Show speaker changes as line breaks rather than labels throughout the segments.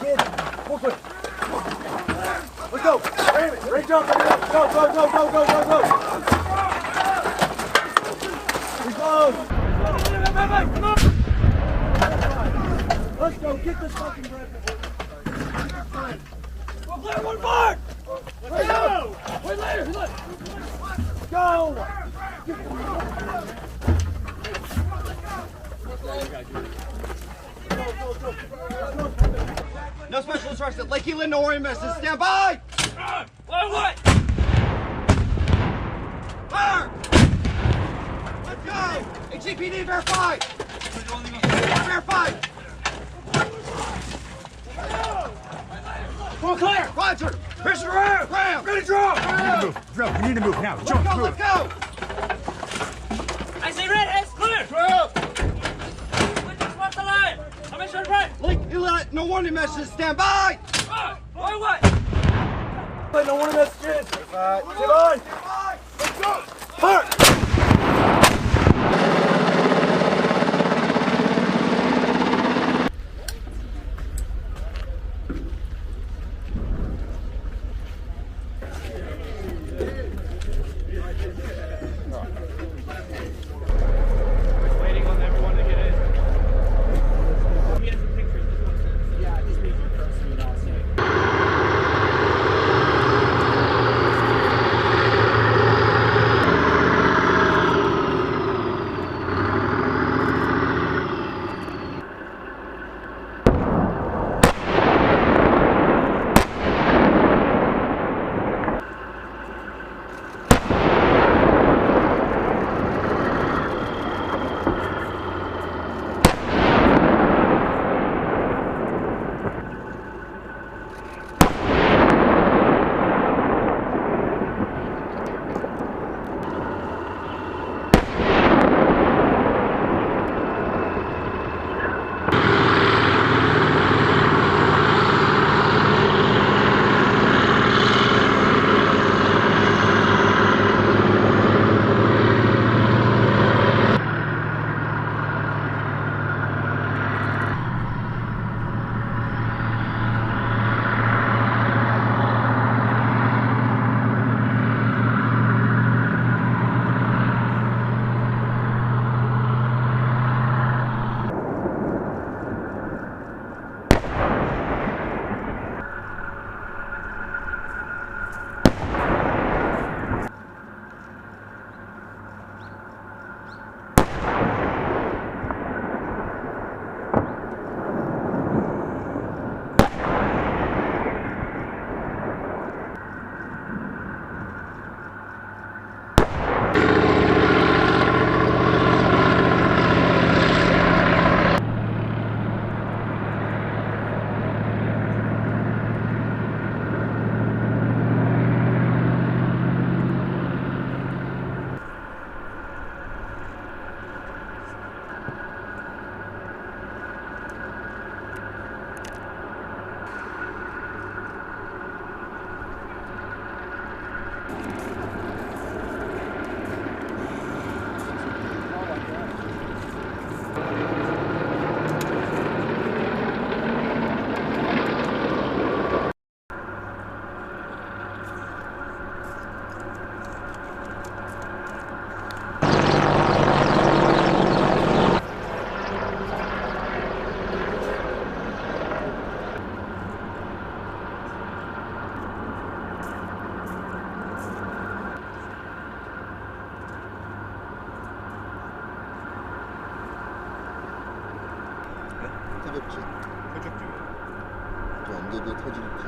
kids. More quick. Let's go. Great job. Go, go, go, go, go, go, go. Reload. Come on. Let's go. Get this fucking breath. Go clear one mark. Let's go. Wait later. Go.
No special instructions. Lake Eland, no warning message. Stand by!
What?
Fire! Let's go! HCPD verify! Verify!
Full clear.
Roger! Mission around! Ram!
Ready to draw.
Drill, we need to move now.
Let's go, let's go!
I say red, it's clear!
Drill!
We just want the line! I'm in short right!
Lake Eland, no warning message. Stand by!
What?
No warning messages. Stay by. Let's go. Fire.
Waiting on everyone to get in. He has the pictures. Yeah, I just need your person and I'll say.
터졌지?
표적지.
또 언제도 터질지.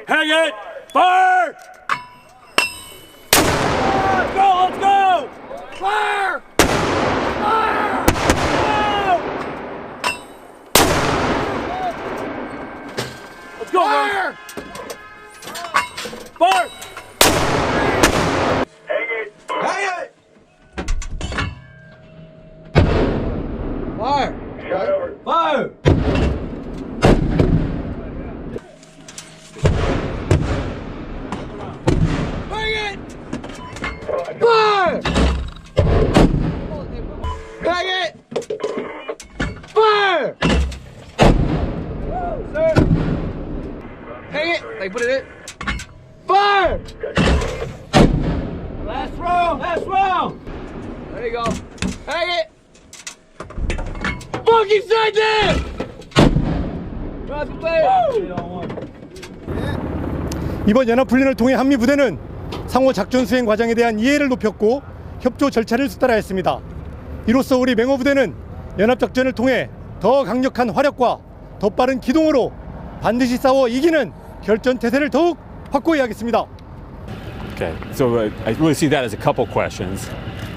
Hang it! Fire! Let's go! Let's go! Fire! Fire! Let's go! Fire! Fire! Hang it! Hang it!
Fire!
Shot over. Fire!
Fire! Hang it! Fire! Hang it! Like put it in. Fire!
Last round! Last round!
There you go. Hang it! Fucking side there!
이번 연합훈련을 통해 한미 부대는 상호 작전 수행 과정에 대한 이해를 높였고 협조 절차를 수달하였습니다. 이로써 우리 맹호 부대는 연합작전을 통해 더 강력한 화력과 더 빠른 기동으로 반드시 싸워 이기는 결전태세를 더욱 확고히 하겠습니다.
Okay, so I really see that as a couple questions.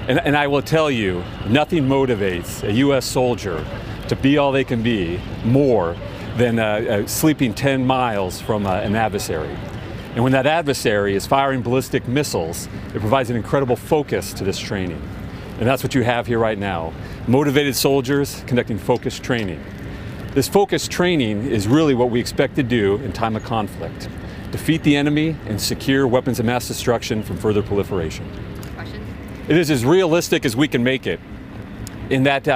And I will tell you, nothing motivates a U.S. soldier to be all they can be more than sleeping 10 miles from an adversary. And when that adversary is firing ballistic missiles, it provides an incredible focus to this training. And that's what you have here right now. Motivated soldiers conducting focused training. This focused training is really what we expect to do in time of conflict. Defeat the enemy and secure weapons of mass destruction from further proliferation.
Questions?
It is as realistic as we can make it in that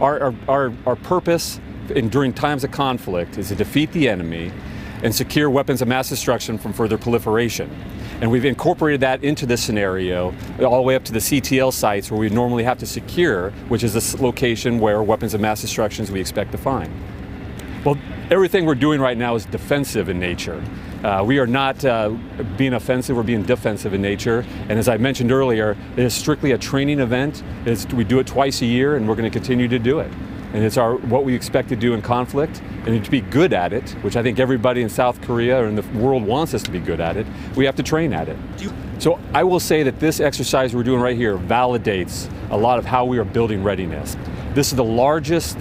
our purpose during times of conflict is to defeat the enemy and secure weapons of mass destruction from further proliferation. And we've incorporated that into this scenario all the way up to the CTL sites where we normally have to secure, which is the location where weapons of mass destruction we expect to find. Well, everything we're doing right now is defensive in nature. We are not being offensive, we're being defensive in nature. And as I mentioned earlier, it is strictly a training event. We do it twice a year and we're going to continue to do it. And it's what we expect to do in conflict, and to be good at it, which I think everybody in South Korea or in the world wants us to be good at it, we have to train at it. So I will say that this exercise we're doing right here validates a lot of how we are building readiness. This is the largest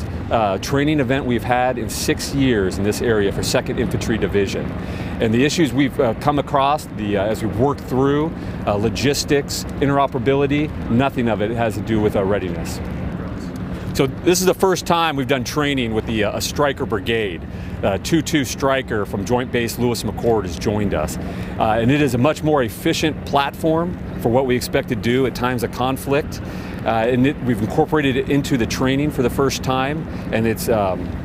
training event we've had in 6 years in this area for 2nd Infantry Division. And the issues we've come across, as we've worked through, logistics, interoperability, nothing of it has to do with our readiness. So this is the first time we've done training with a Stryker brigade. 2-2 Stryker from Joint Base Lewis McChord has joined us. And it is a much more efficient platform for what we expect to do at times of conflict. We've incorporated it into the training for the first time, and it's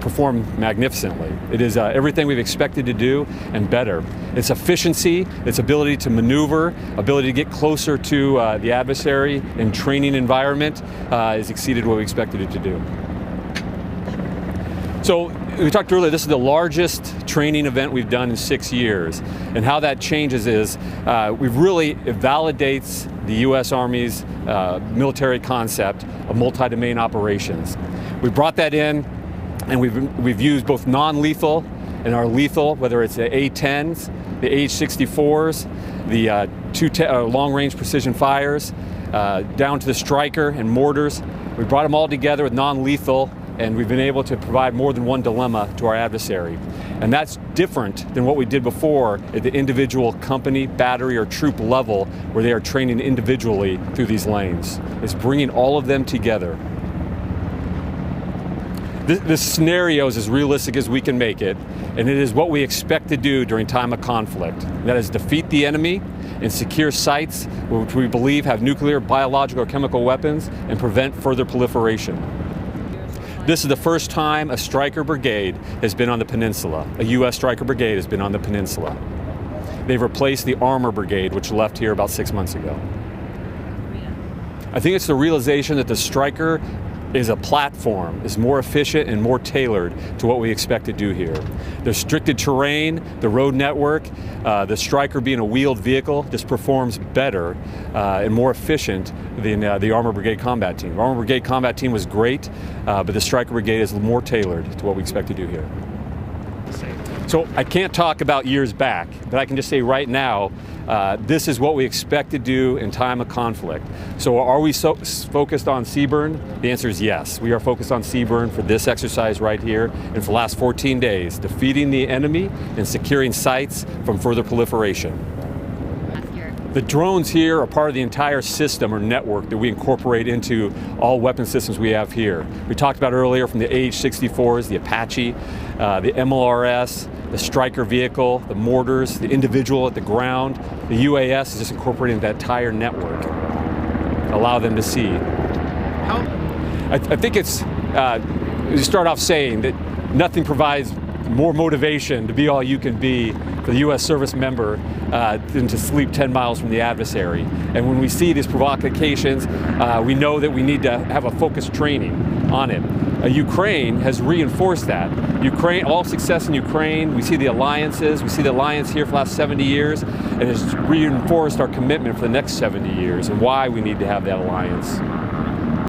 performed magnificently. It is everything we've expected to do and better. Its efficiency, its ability to maneuver, ability to get closer to the adversary in training environment has exceeded what we expected it to do. So we talked earlier, this is the largest training event we've done in 6 years. And how that changes is it validates the U.S. Army's military concept of multi-domain operations. We brought that in, and we've used both non-lethal and our lethal, whether it's the A-10s, the H-64s, the long-range precision fires, down to the Stryker and mortars. We brought them all together with non-lethal, and we've been able to provide more than one dilemma to our adversary. And that's different than what we did before at the individual company, battery, or troop level where they are training individually through these lanes. It's bringing all of them together. This scenario is as realistic as we can make it, and it is what we expect to do during time of conflict. That is defeat the enemy and secure sites which we believe have nuclear, biological, or chemical weapons and prevent further proliferation. This is the first time a Stryker brigade has been on the peninsula. A U.S. Stryker brigade has been on the peninsula. They've replaced the Armor Brigade, which left here about 6 months ago. I think it's the realization that the Stryker is a platform, is more efficient and more tailored to what we expect to do here. The restricted terrain, the road network, the Stryker being a wheeled vehicle just performs better and more efficient than the Armor Brigade Combat Team. The Armor Brigade Combat Team was great, but the Stryker Brigade is more tailored to what we expect to do here. So I can't talk about years back, but I can just say right now, this is what we expect to do in time of conflict. So are we focused on CBRN? The answer is yes. We are focused on CBRN for this exercise right here, and for the last 14 days, defeating the enemy and securing sites from further proliferation. The drones here are part of the entire system or network that we incorporate into all weapon systems we have here. We talked about earlier from the AH-64s, the Apache, the MLRS, the Stryker vehicle, the mortars, the individual at the ground. The UAS is just incorporating that entire network. Allow them to see. I think it's, you start off saying that nothing provides more motivation to be all you can be for the U.S. service member than to sleep 10 miles from the adversary. And when we see these provocations, we know that we need to have a focused training on it. Ukraine has reinforced that. Ukraine, all success in Ukraine, we see the alliances, we see the alliance here for the last 70 years, and has reinforced our commitment for the next 70 years and why we need to have that alliance.